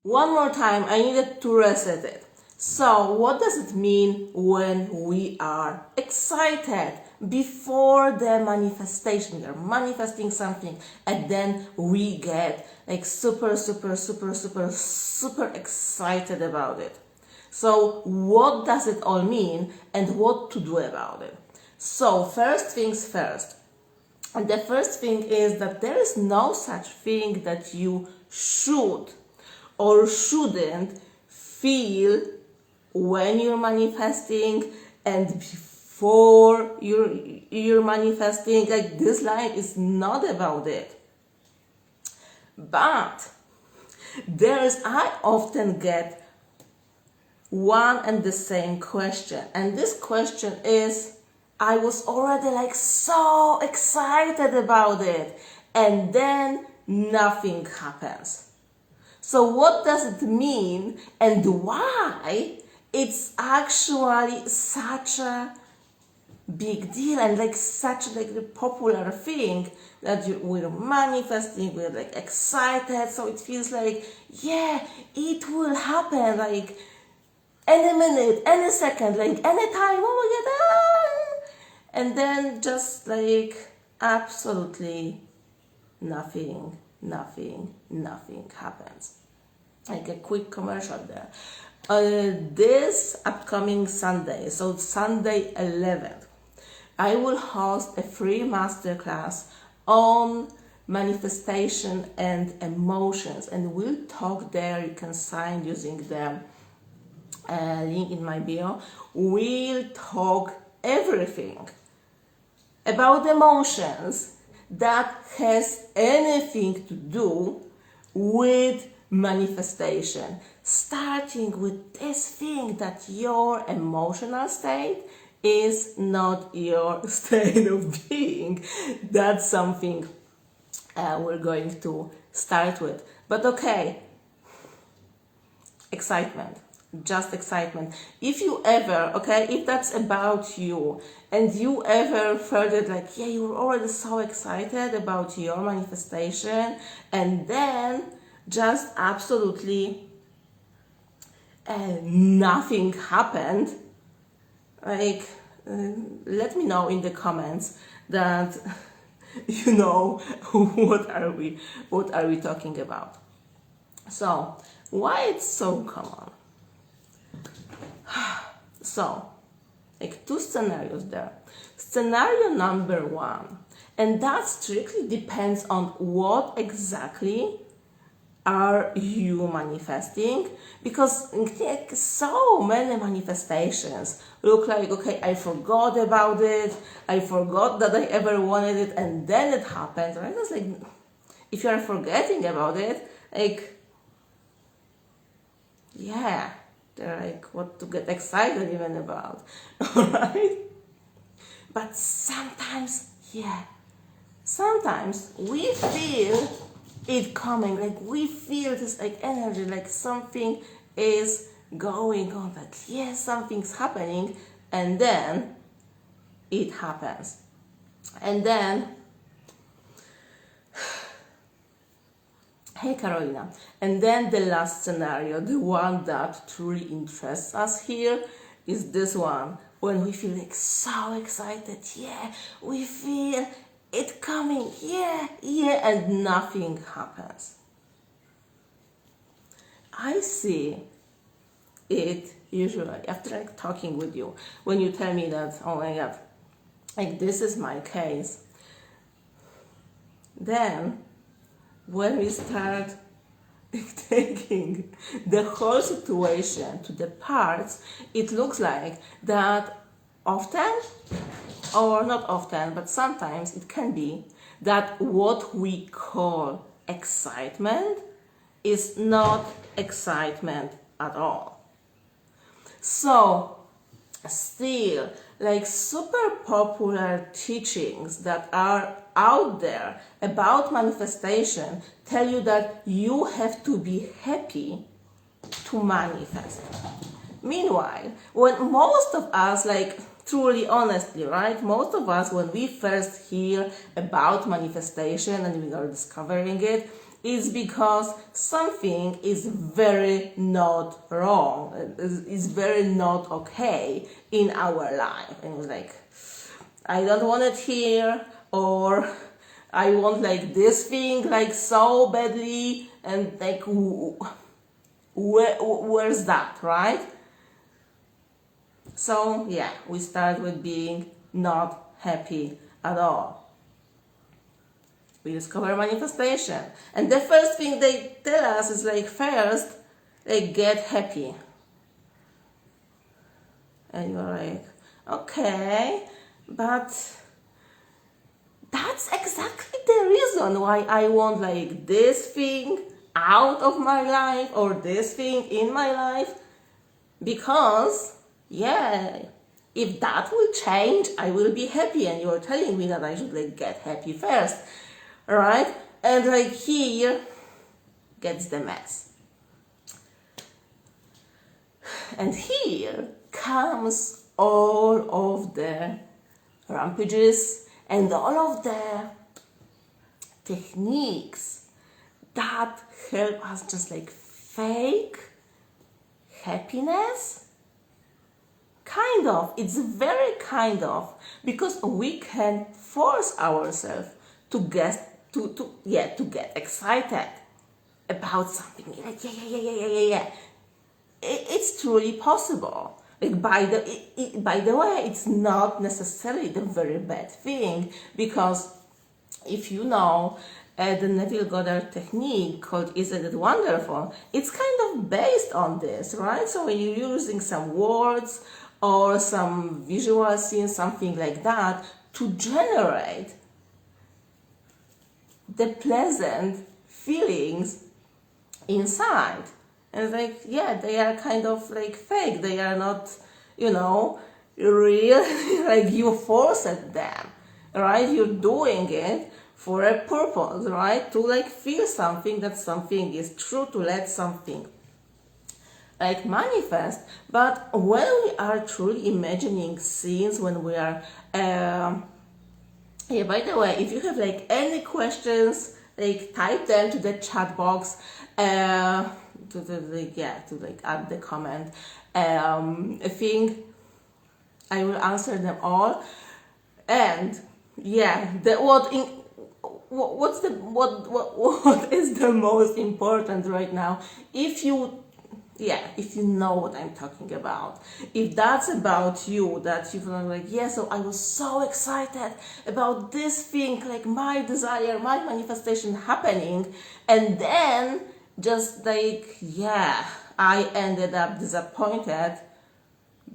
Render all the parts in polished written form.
One more time, I needed to reset it. So, what does it mean when we are excited before the manifestation? We are manifesting something and then we get like super excited about it. So, what does it all mean and what to do about it? So, first things first. And the first thing is that there is no such thing that you should or shouldn't feel when you're manifesting and before you're manifesting. Like, this life is not about it. But I often get one and the same question, and this question is, I was already like so excited about it and then nothing happens. So what does it mean and why it's actually such a big deal and like such like the popular thing that we're manifesting, we're like excited, so it feels like, yeah, it will happen like any minute, any second, like any time, oh my god, and then just like absolutely nothing happens. Like a quick commercial there. This upcoming Sunday, so Sunday 11th, I will host a free masterclass on manifestation and emotions, and we'll talk there. You can sign using the link in my bio. We'll talk everything about emotions that has anything to do with manifestation, starting with this thing that your emotional state is not your state of being. That's something we're going to start with. But okay, excitement, just excitement. If you ever, if that's about you and you ever felt it like, yeah, you were already so excited about your manifestation and then just absolutely nothing happened, let me know in the comments that you know what are we talking about. So why it's so common? So like two scenarios there. Scenario number one, and that strictly depends on what exactly are you manifesting, because so many manifestations look like, okay, I forgot about it, I forgot that I ever wanted it, and then it happens, right? It's like, if you're forgetting about it, like, yeah, they're like, what to get excited even about, right? But sometimes we feel it coming, like we feel this like energy, like something is going on, like yes, something's happening, and then it happens. And then hey Carolina, and then the last scenario, the one that truly interests us here, is this one, when we feel like so excited, yeah, we feel it coming, yeah, and nothing happens. I see it usually after like talking with you, when you tell me that, oh my god, like this is my case. Then when we start taking the whole situation to the parts, it looks like that often, or not often, but sometimes it can be that what we call excitement is not excitement at all. So still, like super popular teachings that are out there about manifestation tell you that you have to be happy to manifest. Meanwhile, when most of us, like truly honestly, right, most of us, when we first hear about manifestation and we are discovering it, is because something is very not wrong, is very not okay in our life. And it was like, I don't want it here, or I want like this thing like so badly, and like where's that, right? So yeah, we start with being not happy at all. We discover manifestation, and the first thing they tell us is like, first, like, get happy. And you're like, okay, but that's exactly the reason why I want like this thing out of my life or this thing in my life, because yeah, if that will change, I will be happy. And you're telling me that I should like get happy first, right? And like here gets the mess. And here comes all of the rampages and all of the techniques that help us just like fake happiness. Kind of, it's very kind of, because we can force ourselves to get excited about something. Like yeah. It's truly possible. Like by the way, it's not necessarily the very bad thing, because if you know the Neville Goddard technique called Isn't It Wonderful, it's kind of based on this, right? So when you're using some words or some visual scenes, something like that, to generate the pleasant feelings inside. And it's like, yeah, they are kind of like fake. They are not, real. Like you forced them, right? You're doing it for a purpose, right? To like feel something, that something is true, to let something like manifest. But when we are truly imagining scenes, when we are yeah, by the way, if you have like any questions, like type them to the chat box, to like add the comment. I think I will answer them all. And yeah, what is the most important right now? If you know what I'm talking about, if that's about you, that you feel like, yeah, so I was so excited about this thing, like my desire, my manifestation happening, and then just like, yeah, I ended up disappointed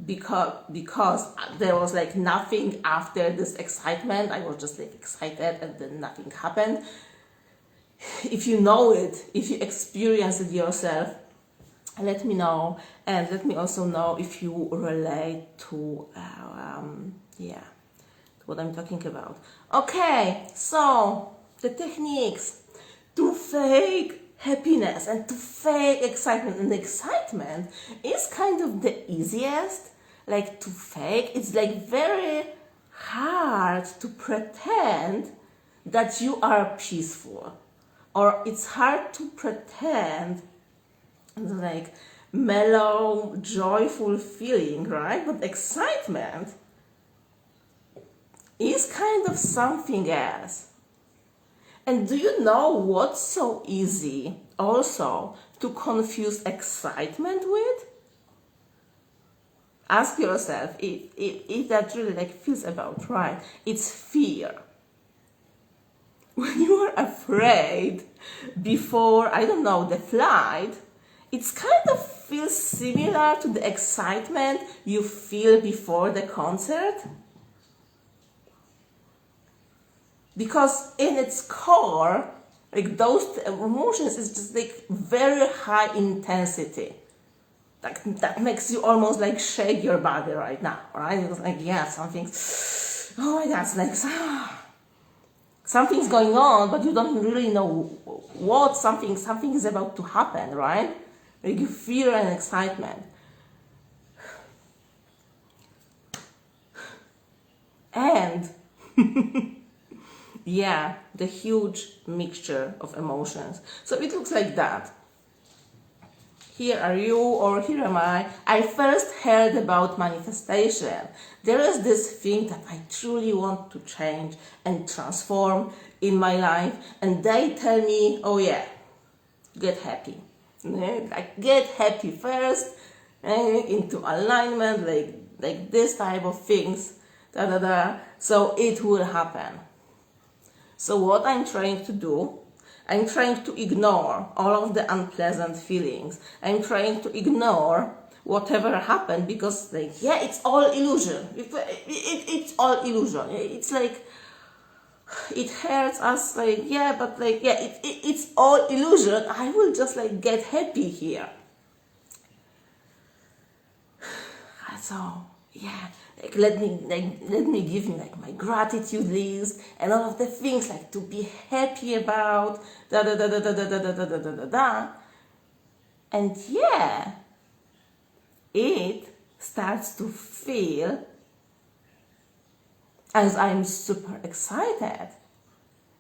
because there was like nothing after this excitement. I was just like excited and then nothing happened. If you know it, if you experience it yourself, let me know, and let me also know if you relate to what I'm talking about. Okay, so the techniques to fake happiness and to fake excitement. And the excitement is kind of the easiest, like to fake. It's like very hard to pretend that you are peaceful, or it's hard to pretend like mellow, joyful feeling, right? But excitement is kind of something else. And do you know what's so easy also to confuse excitement with? Ask yourself if that really like feels about right. It's fear. When you are afraid before, I don't know, the flight, it's kind of feels similar to the excitement you feel before the concert. Because in its core, like those emotions is just like very high intensity. Like that makes you almost like shake your body right now, right? It's like, yeah, something's, oh my God, it's like, something's going on, but you don't really know what something is about to happen, right? Like you fear and excitement. And Yeah, the huge mixture of emotions. So it looks like that. Here are you, or here am I. I first heard about manifestation. There is this thing that I truly want to change and transform in my life, and they tell me, oh yeah, get happy. Like get happy first, into alignment, like this type of things, so it will happen. So what I'm trying to do, I'm trying to ignore all of the unpleasant feelings. I'm trying to ignore whatever happened, because like, yeah, it's all illusion. It's all illusion. It's like, it hurts us, like, yeah, but like, yeah, it's all illusion. I will just like get happy here. So yeah, like let me give me like my gratitude list and all of the things like to be happy about, and yeah, it starts to feel as I'm super excited,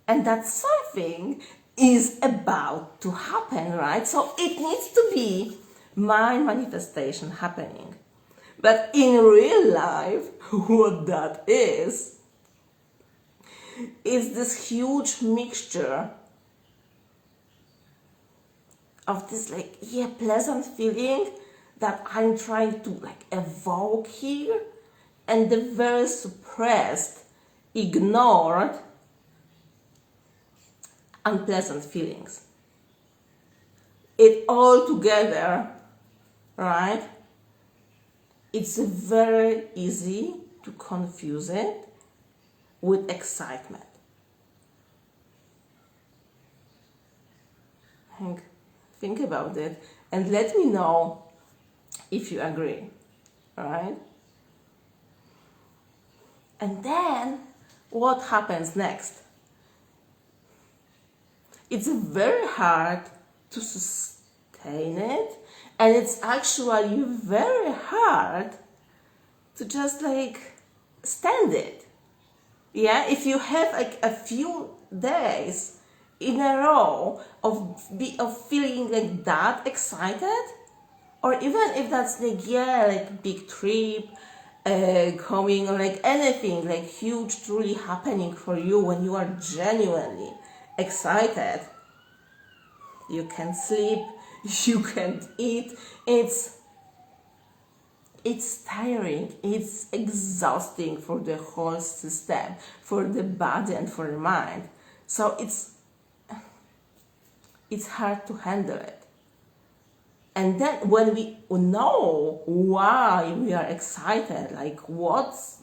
and that something is about to happen, right? So it needs to be my manifestation happening. But in real life, what that is this huge mixture of this like, yeah, pleasant feeling that I'm trying to like evoke here, and the very suppressed, ignored, unpleasant feelings. It all together, right? It's very easy to confuse it with excitement. Think about it and let me know if you agree, right? And then what happens next? It's very hard to sustain it, and it's actually very hard to just like stand it. Yeah, if you have like a few days in a row of feeling like that excited, or even if that's like, yeah, like big trip coming, or like anything like huge truly happening for you, when you are genuinely excited, you can sleep, you can't eat. It's tiring, it's exhausting for the whole system, for the body and for the mind. So it's hard to handle it. And then when we know why we are excited, like what's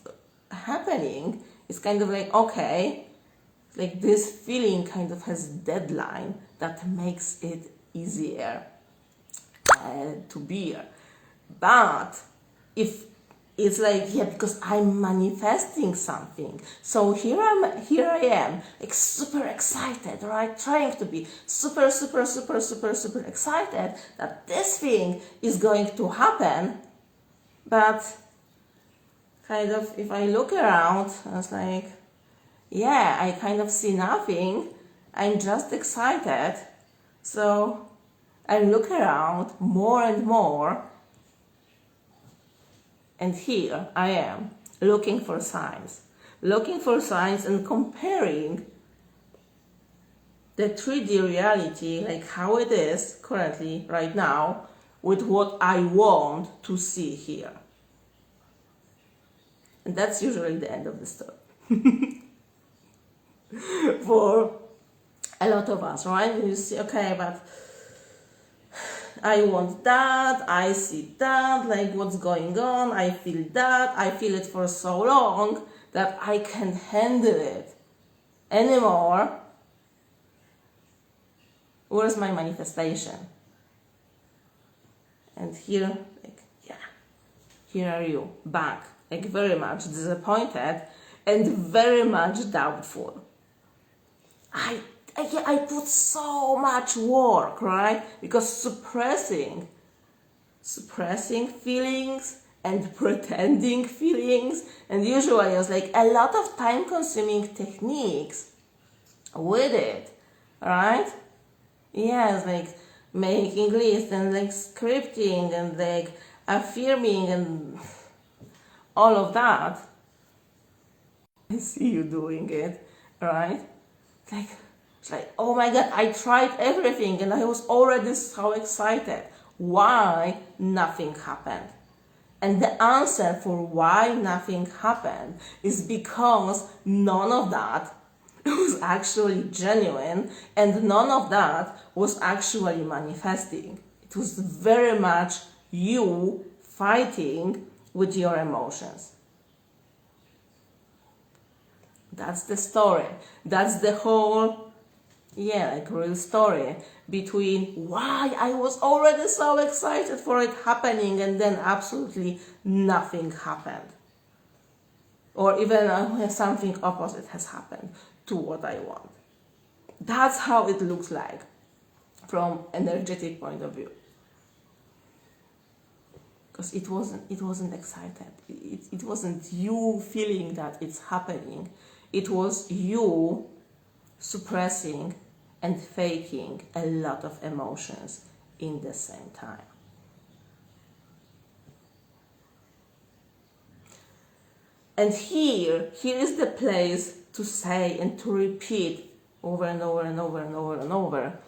happening, it's kind of like, okay, like this feeling kind of has deadline that makes it easier to bear. But if it's like, yeah, because I'm manifesting something, so here I am, like super excited, right? Trying to be super excited that this thing is going to happen, but kind of if I look around, I was like, yeah, I kind of see nothing. I'm just excited, so I look around more and more. And here I am, looking for signs and comparing the 3D reality, like how it is currently, right now, with what I want to see here. And that's usually the end of the story. For a lot of us, right? You see, okay, but I want that, I see that, like what's going on, I feel that, I feel it for so long that I can't handle it anymore. Where's my manifestation? And here, like, yeah, here are you, back, like very much disappointed and very much doubtful. I put so much work, right? Because suppressing feelings and pretending feelings, and usually it's like a lot of time-consuming techniques with it, right? Yes, like making lists and like scripting and like affirming and all of that. I see you doing it, right? Like, it's like, oh my God, I tried everything and I was already so excited. Why nothing happened? And the answer for why nothing happened is because none of that was actually genuine and none of that was actually manifesting. It was very much you fighting with your emotions. That's the story. That's the whole, like real story between why I was already so excited for it happening and then absolutely nothing happened. Or even something opposite has happened to what I want. That's how it looks like from energetic point of view. Because it wasn't excited. It wasn't you feeling that it's happening. It was you suppressing and faking a lot of emotions in the same time. And here is the place to say and to repeat over and over and over and over and over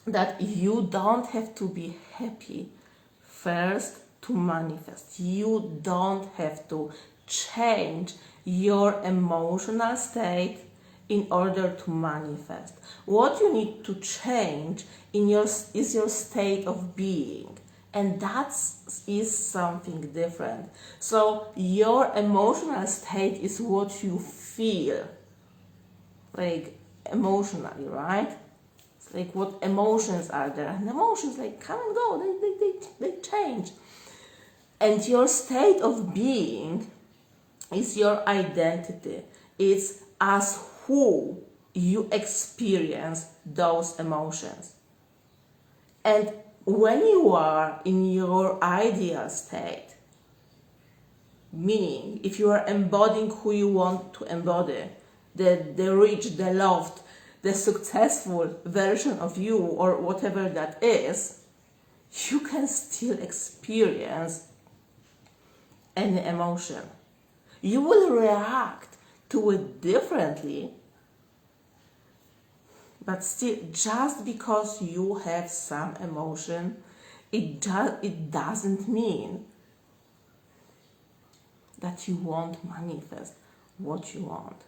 that you don't have to be happy first to manifest. You don't have to change your emotional state in order to manifest. What you need to change is your state of being. And that is something different. So your emotional state is what you feel, like emotionally, right? It's like what emotions are there. And emotions like come and go, they change. And your state of being is your identity. It's as who you experience those emotions. And when you are in your ideal state, meaning if you are embodying who you want to embody, the rich, the loved, the successful version of you or whatever that is, you can still experience any emotion. You will react to it differently, but still, just because you have some emotion, it doesn't mean that you won't manifest what you want.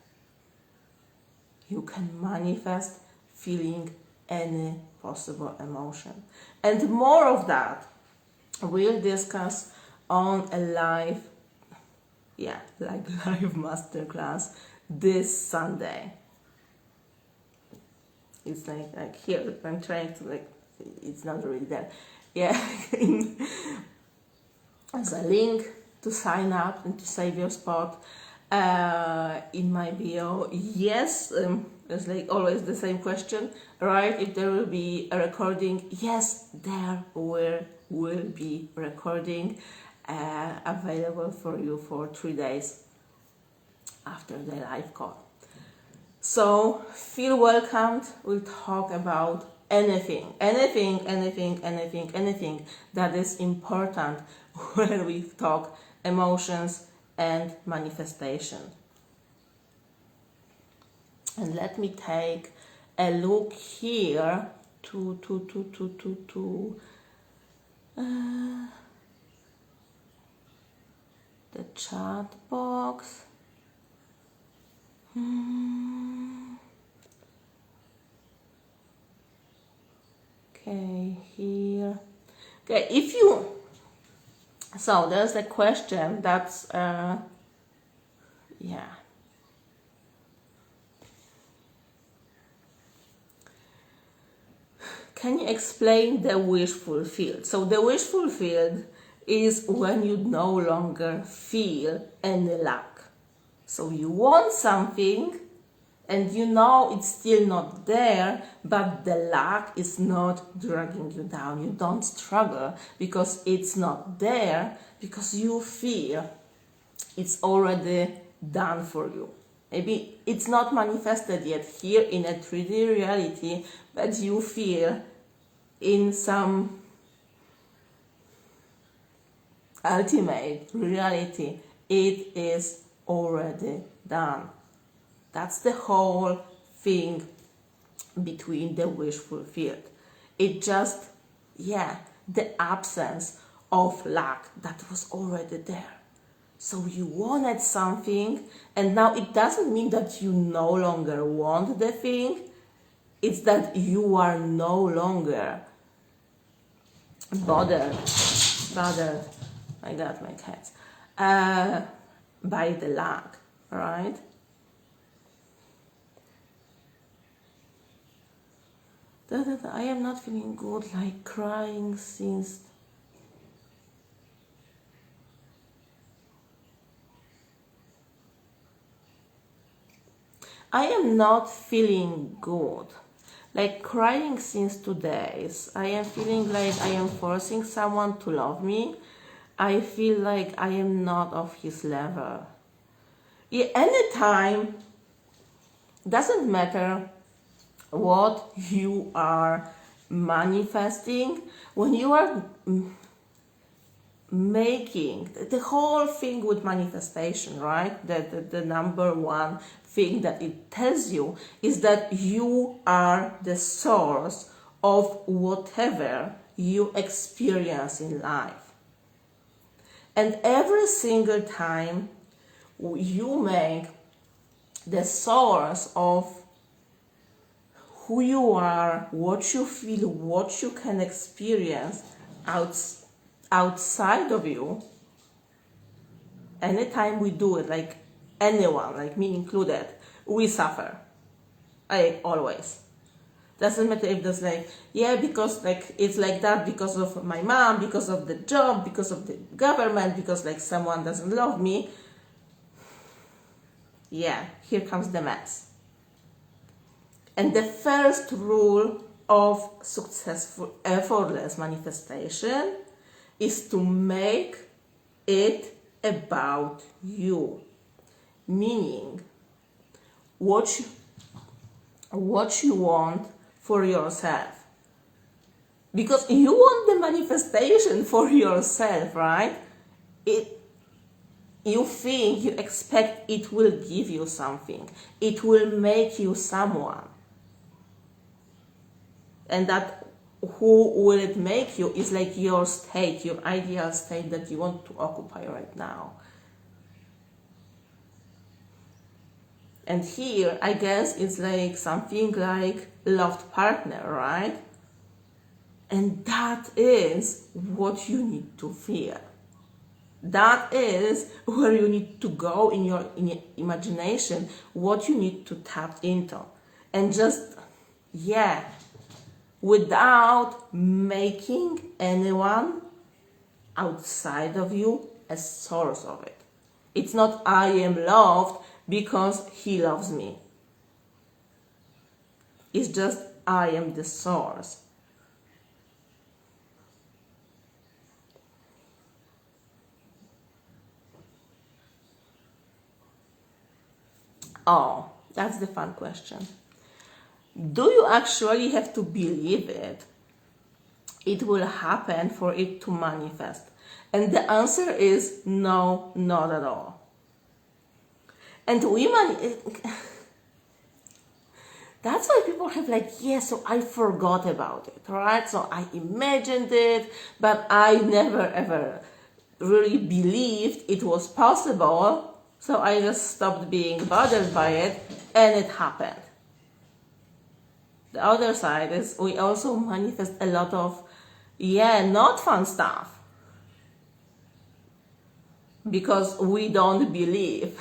You can manifest feeling any possible emotion. And more of that we'll discuss on a live masterclass this Sunday. It's like here, I'm trying to it's not really there. Yeah, there's a link to sign up and to save your spot in my bio. Yes, it's like always the same question, right? If there will be a recording, yes, there will be recording available for you for 3 days after the live call. So feel welcomed. We'll talk about anything that is important when we talk emotions and manifestation. And let me take a look here to the chat box. Okay, here. Okay, so there's a question that's, Can you explain the wish fulfilled? So the wish fulfilled is when you no longer feel any lack. So you want something and you know it's still not there, but the lack is not dragging you down. You don't struggle because it's not there, because you feel it's already done for you maybe it's not manifested yet here in a 3D reality, but you feel in some ultimate reality it is already done. That's the whole thing between the wish fulfilled. It just, the absence of lack that was already there. So you wanted something, and now it doesn't mean that you no longer want the thing, it's that you are no longer bothered, I got my cats, by the lack, right? I am not feeling good, like crying since I am not feeling good, like crying since 2 days. I am feeling like I am forcing someone to love me. I feel like I am not of his level. Yeah, anytime, doesn't matter what you are manifesting, when you are making the whole thing with manifestation, right? The number one thing that it tells you is that you are the source of whatever you experience in life. And every single time you make the source of who you are, what you feel, what you can experience outside of you, anytime we do it, like anyone, like me included, we suffer. Always. Doesn't matter if there's like, because like it's like that because of my mom, because of the job, because of the government, because like someone doesn't love me. Here comes the mess. And the first rule of successful, effortless manifestation is to make it about you. Meaning, what you want for yourself. Because you want the manifestation for yourself, right? You think, you expect it will give you something. It will make you someone. And that who will it make you is like your state, your ideal state that you want to occupy right now. And here, I guess it's like something like loved partner, right? And that is what you need to feel. That is where you need to go in your imagination, what you need to tap into. And just, without making anyone outside of you a source of it. It's not I am loved because he loves me. It's just I am the source. Oh, that's the fun question. Do you actually have to believe it? It will happen for it to manifest. And the answer is no, not at all. And that's why people have like, so I forgot about it, right? So I imagined it, but I never ever really believed it was possible. So I just stopped being bothered by it, and it happened. The other side is we also manifest a lot of, not fun stuff. Because we don't believe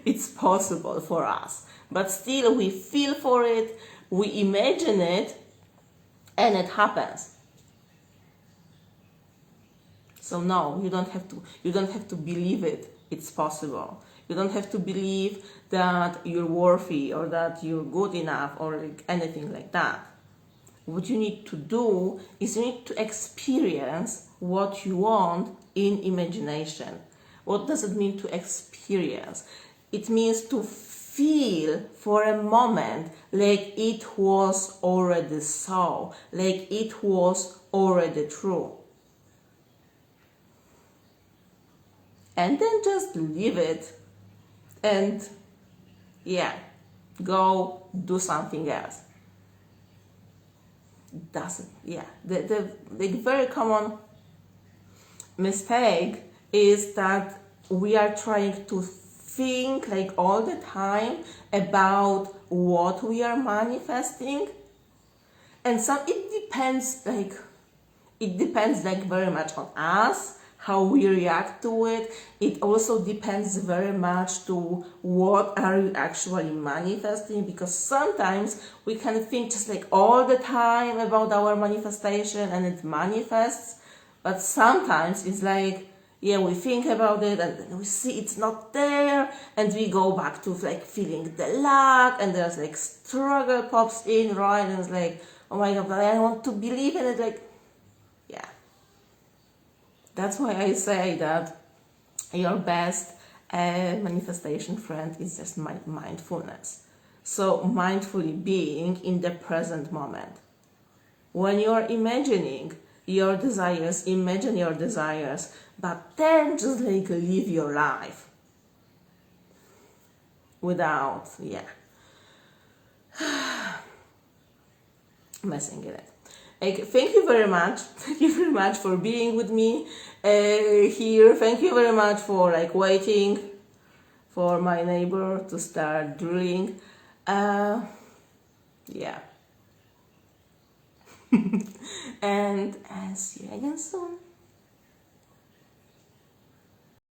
it's possible for us. But still we feel for it, we imagine it, and it happens. So no, you don't have to believe it's possible. You don't have to believe that you're worthy or that you're good enough or like anything like that. What you need to do is you need to experience what you want in imagination. What does it mean to experience? It means to feel for a moment like it was already so, like it was already true. And then just leave it and go do something else. Doesn't, the very common mistake is that we are trying to think like all the time about what we are manifesting, and it depends very much on us, how we react to it. It also depends very much to what are you actually manifesting, because sometimes we can think just like all the time about our manifestation and it manifests, but sometimes it's like, we think about it and then we see it's not there and we go back to like feeling the lack, and there's like struggle pops in, right? And it's like, oh my god, but I want to believe in it, like, that's why I say that your best manifestation friend is just mindfulness. So mindfully being in the present moment. When you're imagining your desires, imagine your desires, but then just like live your life without, messing in it. Like, thank you very much. Thank you very much for being with me here. Thank you very much for like waiting for my neighbor to start drilling. And I'll see you again soon.